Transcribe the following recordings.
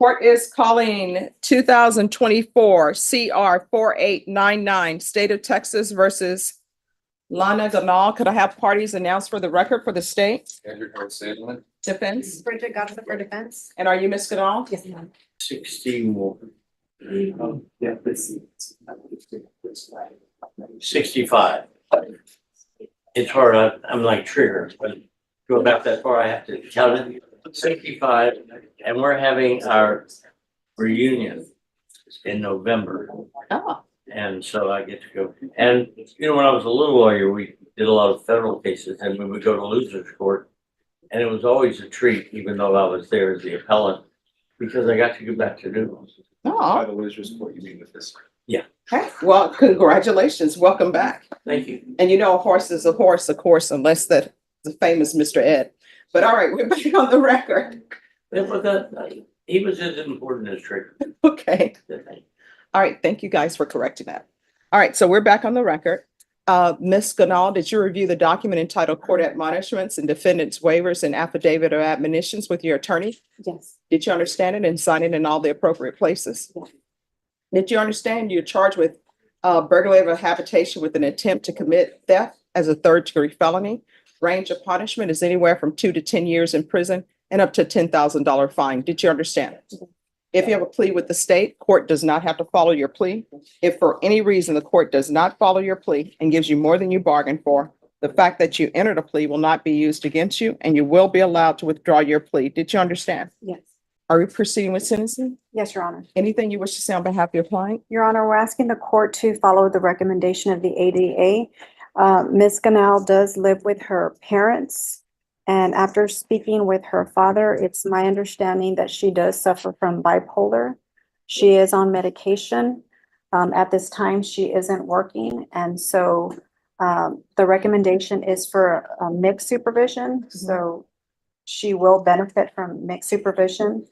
Court is calling 2024 CR 4899, State of Texas versus Lana Ganal. Could I have parties announced for the record for the state? Andrew Sandlin. Defense. Bridget Gossip for defense. And are you Ms. Ganal? Yes, ma'am. 61. Yeah, this. 65. It's hard, I'm like Trigger, but go back that far, I have to count it. 65, and we're having our reunion in November. Oh, And so I get to go. And, you know, when I was a little lawyer, we did a lot of federal cases, and we would go to losers court. And it was always a treat, even though I was there as the appellant, because I got to go back to new ones. oh, the losers, what you mean with this? okay. Well, congratulations. Welcome back. Thank you. And you know, a horse is a horse, of course, unless the famous Mr. Ed. But all right, we're back on the record. It was he was as important as Trigger. Okay. All right. Thank you guys for correcting that. All right. So we're back on the record. Ms. Ganal, did you review the document entitled Court Admonishments and Defendants Waivers and Affidavit of Admonitions with your attorney? Yes. Did you understand it and sign it in all the appropriate places? Yes. Did you understand you're charged with burglary of a habitation with an attempt to commit theft as a third-degree felony? Range of punishment is anywhere from 2 to 10 years in prison and up to $10,000 fine. Did you understand it? If you have a plea with the state, court does not have to follow your plea. If for any reason the court does not follow your plea and gives you more than you bargained for, the fact that you entered a plea will not be used against you and you will be allowed to withdraw your plea. Did you understand? Yes. Are we proceeding with sentencing? Yes, Your Honor. Anything you wish to say on behalf of your client? Your Honor, we're asking the court to follow the recommendation of the ADA. Ms. Ganal does live with her parents. And after speaking with her father, it's my understanding that she does suffer from bipolar. She is on medication. At this time, she isn't working. And so the recommendation is for mixed supervision. So she will benefit from mixed supervision.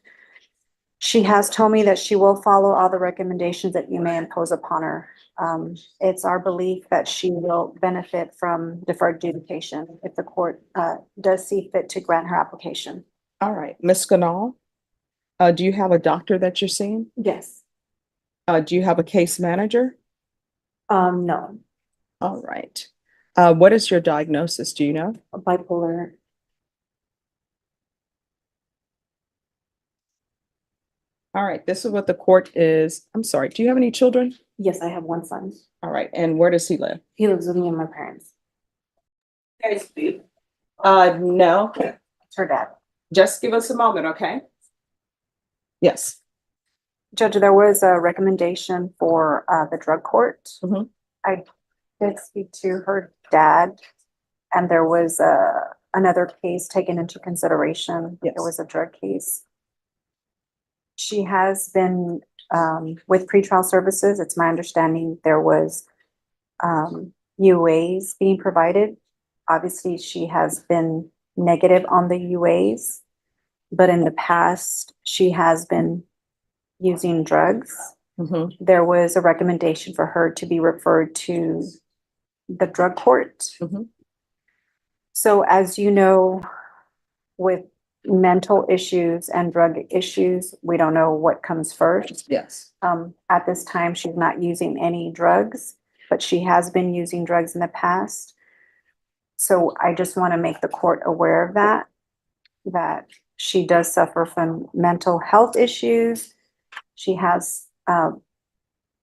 She has told me that she will follow all the recommendations that you may impose upon her. It's our belief that she will benefit from deferred adjudication if the court does see fit to grant her application. All right, Ms. Ganal, do you have a doctor that you're seeing? Yes. Do you have a case manager? No. All right. What is your diagnosis? Do you know? Bipolar. All right, this is what the court is. I'm sorry, do you have any children? Yes, I have one son. All right, and where does he live? He lives with me and my parents. No, It's her dad. just give us a moment, okay? Yes. Judge, there was a recommendation for the drug court. Mhm. I did speak to her dad, and there was another case taken into consideration. Yes. There was a drug case. She has been with pretrial services. It's my understanding there was UAs being provided. Obviously, she has been negative on the UAs, but in the past, she has been using drugs. Mhm. There was a recommendation for her to be referred to the drug court. Mhm. So as you know, with mental issues and drug issues, we don't know what comes first. Yes. At this time, she's not using any drugs, but she has been using drugs in the past. So I just want to make the court aware of that she does suffer from mental health issues. She has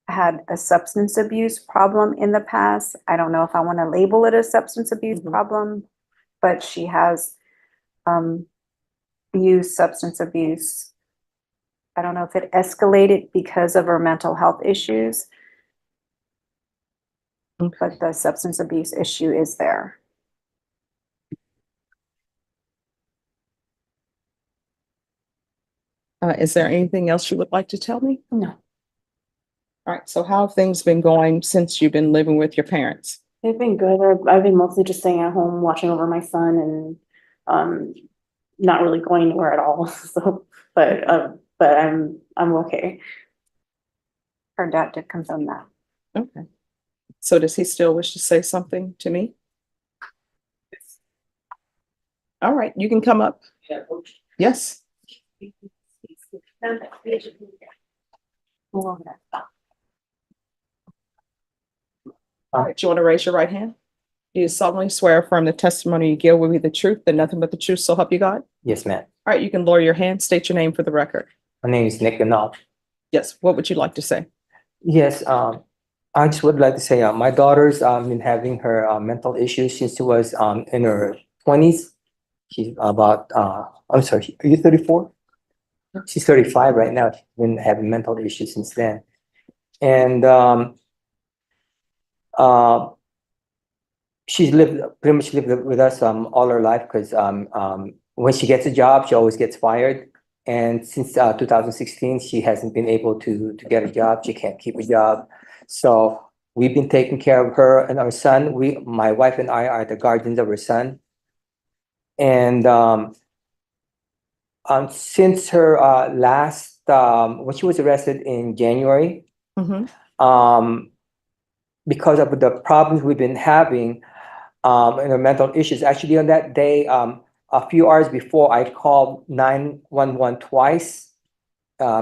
had a substance abuse problem in the past. I don't know if I want to label it a substance abuse problem, but she has used substance abuse. I don't know if it escalated because of her mental health issues, but the substance abuse issue is there. Is there anything else you would like to tell me? No. All right, so how have things been going since you've been living with your parents? They've been good. I've been mostly just staying at home, watching over my son, and not really going anywhere at all. So, but I'm okay. Her dad did confirm that. Okay. So does he still wish to say something to me? All right, you can come up. Yes. All right, do you want to raise your right hand? Do you solemnly swear or affirm the testimony you give will be the truth and nothing but the truth, so help you God? Yes, ma'am. All right, you can lower your hand, state your name for the record. My name is Nick Ganal. Yes, what would you like to say? Yes, I just would like to say, my daughter's been having her mental issues since she was in her 20s. She's about I'm sorry, are you 34? She's 35 right now. She's been having mental issues since then. And she's pretty much lived with us all her life because when she gets a job, she always gets fired. And since 2016, she hasn't been able to get a job. She can't keep a job. So we've been taking care of her and our son. My wife and I are the guardians of her son. And since her last, when she was arrested in January, because of the problems we've been having and her mental issues, actually on that day, a few hours before, I called 911 twice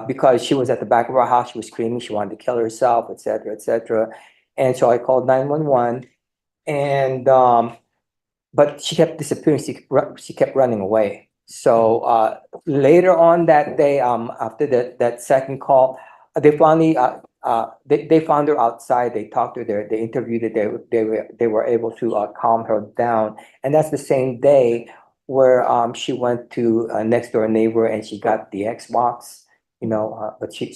because she was at the back of our house. She was screaming. She wanted to kill herself, et cetera, et cetera. And so I called 911, and but she kept disappearing. She kept running away. So later on that day, after that second call, they finally they found her outside. They talked to her. They interviewed her. They were able to calm her down. And that's the same day where she went to a next door neighbor and she got the Xbox. But she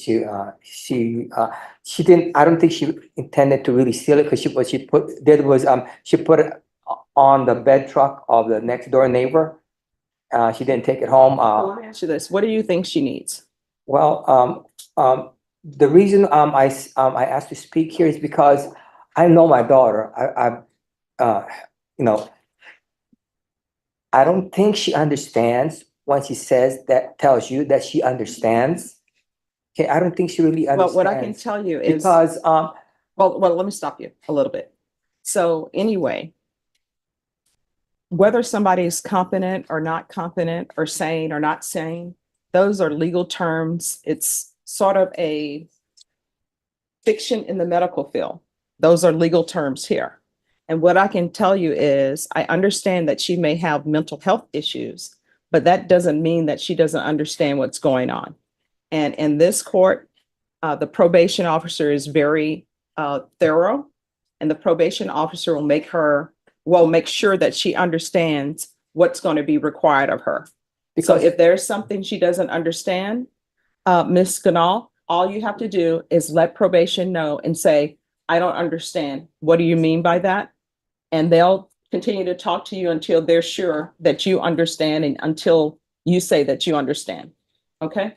didn't. I don't think she intended to really steal it because she put it on the bed truck of the next door neighbor. She didn't take it home. Let me ask you this. What do you think she needs? Well, the reason I asked to speak here is because I know my daughter. I don't think she understands when she tells you that she understands. Okay, I don't think she really understands. Well, what I can tell you is because well, let me stop you a little bit. So anyway, whether somebody is competent or not competent or sane or not sane, those are legal terms. It's sort of a fiction in the medical field. Those are legal terms here. And what I can tell you is I understand that she may have mental health issues, but that doesn't mean that she doesn't understand what's going on. And in this court, the probation officer is very thorough, and the probation officer will make sure that she understands what's going to be required of her. So if there's something she doesn't understand, Ms. Ganal, all you have to do is let probation know and say, I don't understand. What do you mean by that? And they'll continue to talk to you until they're sure that you understand and until you say that you understand. Okay?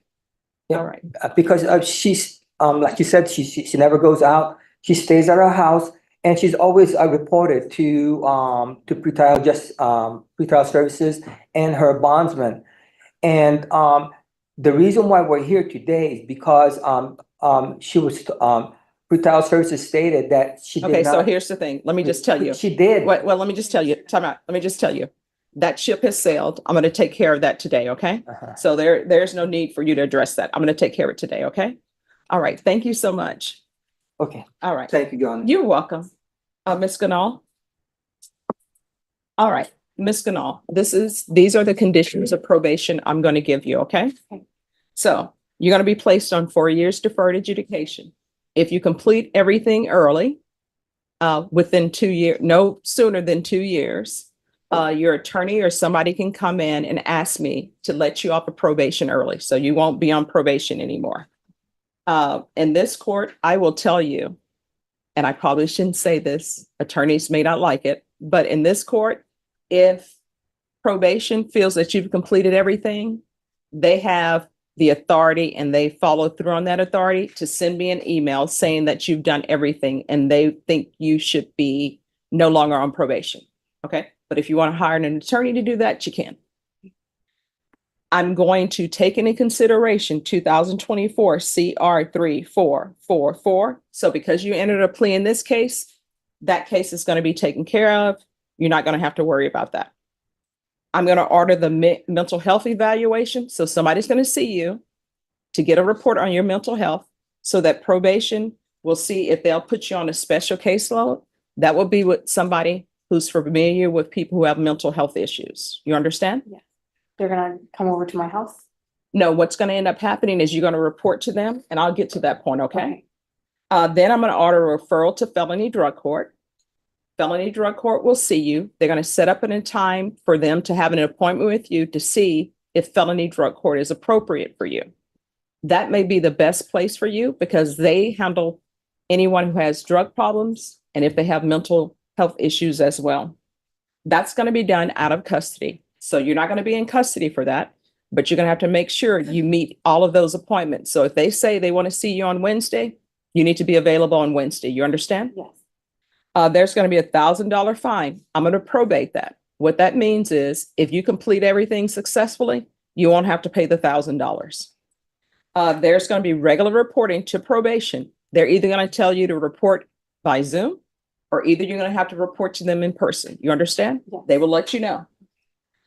Yeah. All right. Because she's like you said, she never goes out. She stays at her house, and she's always reported to pretrial services and her bondsman. And the reason why we're here today is because she was pretrial services stated that she did Okay, not. so here's the thing. Let me just tell you. She did. Well, let me just tell you. Time out. Let me just tell you. That ship has sailed. I'm going to take care of that today. Okay. So there's no need for you to address that. I'm going to take care of it today. Okay. All right. Thank you so much. Okay. All right. Thank you, Your Honor. You're welcome. Ms. Ganal. All right, Ms. Ganal, these are the conditions of probation I'm going to give you. Okay. So you're going to be placed on 4 years deferred adjudication. If you complete everything early, within 2 years, no sooner than 2 years, your attorney or somebody can come in and ask me to let you off of probation early. So you won't be on probation anymore. In this court, I will tell you, and I probably shouldn't say this, attorneys may not like it, but in this court, if probation feels that you've completed everything, they have the authority and they follow through on that authority to send me an email saying that you've done everything and they think you should be no longer on probation. Okay. But if you want to hire an attorney to do that, you can. I'm going to take into consideration 2024 CR 3444. So because you entered a plea in this case, that case is going to be taken care of. You're not going to have to worry about that. I'm going to order the mental health evaluation. So somebody's going to see you. to get a report on your mental health so that probation will see if they'll put you on a special caseload. That will be with somebody who's familiar with people who have mental health issues. You understand? They're gonna come over to my house? No, what's going to end up happening is you're going to report to them, and I'll get to that point, okay? Then I'm going to order a referral to felony drug court. Felony drug court will see you. They're going to set up a time for them to have an appointment with you to see if felony drug court is appropriate for you. That may be the best place for you because they handle anyone who has drug problems and if they have mental health issues as well. That's going to be done out of custody. So you're not going to be in custody for that, but you're going to have to make sure you meet all of those appointments. So if they say they want to see you on Wednesday, you need to be available on Wednesday. You understand? Yes. There's going to be a $1,000 fine. I'm going to probate that. What that means is if you complete everything successfully, you won't have to pay the $1,000. There's going to be regular reporting to probation. They're either going to tell you to report by Zoom or either you're going to have to report to them in person. You understand? Yes. They will let you know.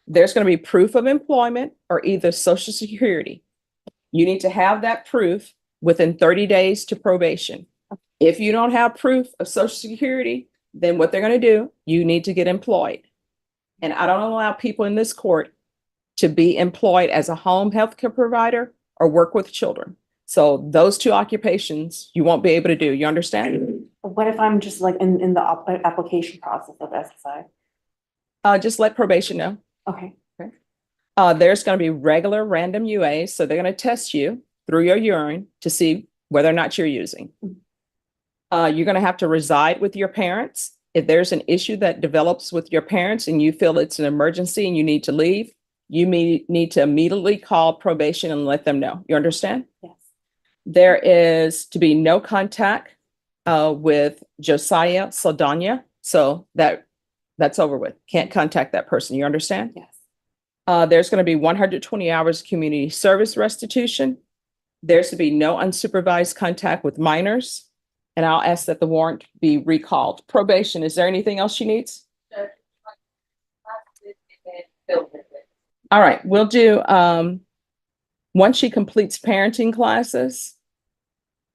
There's going to be proof of employment or either Social Security. You need to have that proof within 30 days to probation. If you don't have proof of Social Security, then what they're going to do, you need to get employed. And I don't allow people in this court to be employed as a home health care provider or work with children. So those two occupations you won't be able to do. You understand? What if I'm just like in the application process of SSI? Just let probation know. Okay. There's going to be regular random UAs. So they're going to test you through your urine to see whether or not you're using. You're going to have to reside with your parents. If there's an issue that develops with your parents and you feel it's an emergency and you need to leave, you need to immediately call probation and let them know. You understand? Yes. There is to be no contact with Josiah Saldana. So that's over with. Can't contact that person. You understand? Yes. There's going to be 120 hours community service restitution. There's to be no unsupervised contact with minors. And I'll ask that the warrant be recalled. Probation, is there anything else she needs? All right, we'll do, once she completes parenting classes,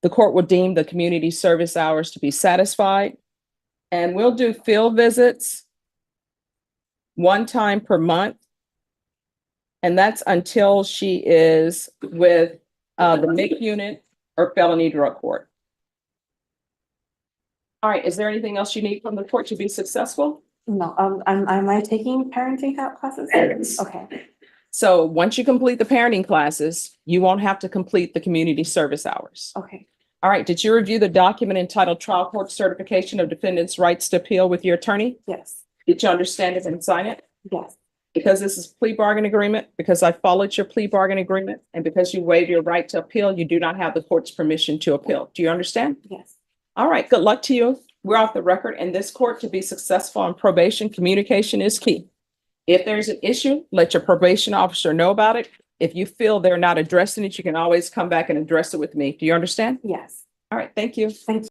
the court will deem the community service hours to be satisfied. And we'll do field visits one time per month. And that's until she is with the MIC unit or felony drug court. All right, is there anything else you need from the court to be successful? No, am I taking parenting classes? Yes. Okay. So once you complete the parenting classes, you won't have to complete the community service hours. Okay. All right, did you review the document entitled Trial Court Certification of Defendant's Rights to Appeal with your attorney? Yes. Did you understand it and sign it? Yes. Because this is plea bargain agreement, because I followed your plea bargain agreement, and because you waive your right to appeal, you do not have the court's permission to appeal. Do you understand? Yes. All right, good luck to you. We're off the record in this court. To be successful on probation, communication is key. If there's an issue, let your probation officer know about it. If you feel they're not addressing it, you can always come back and address it with me. Do you understand? Yes. All right, thank you. Thank you.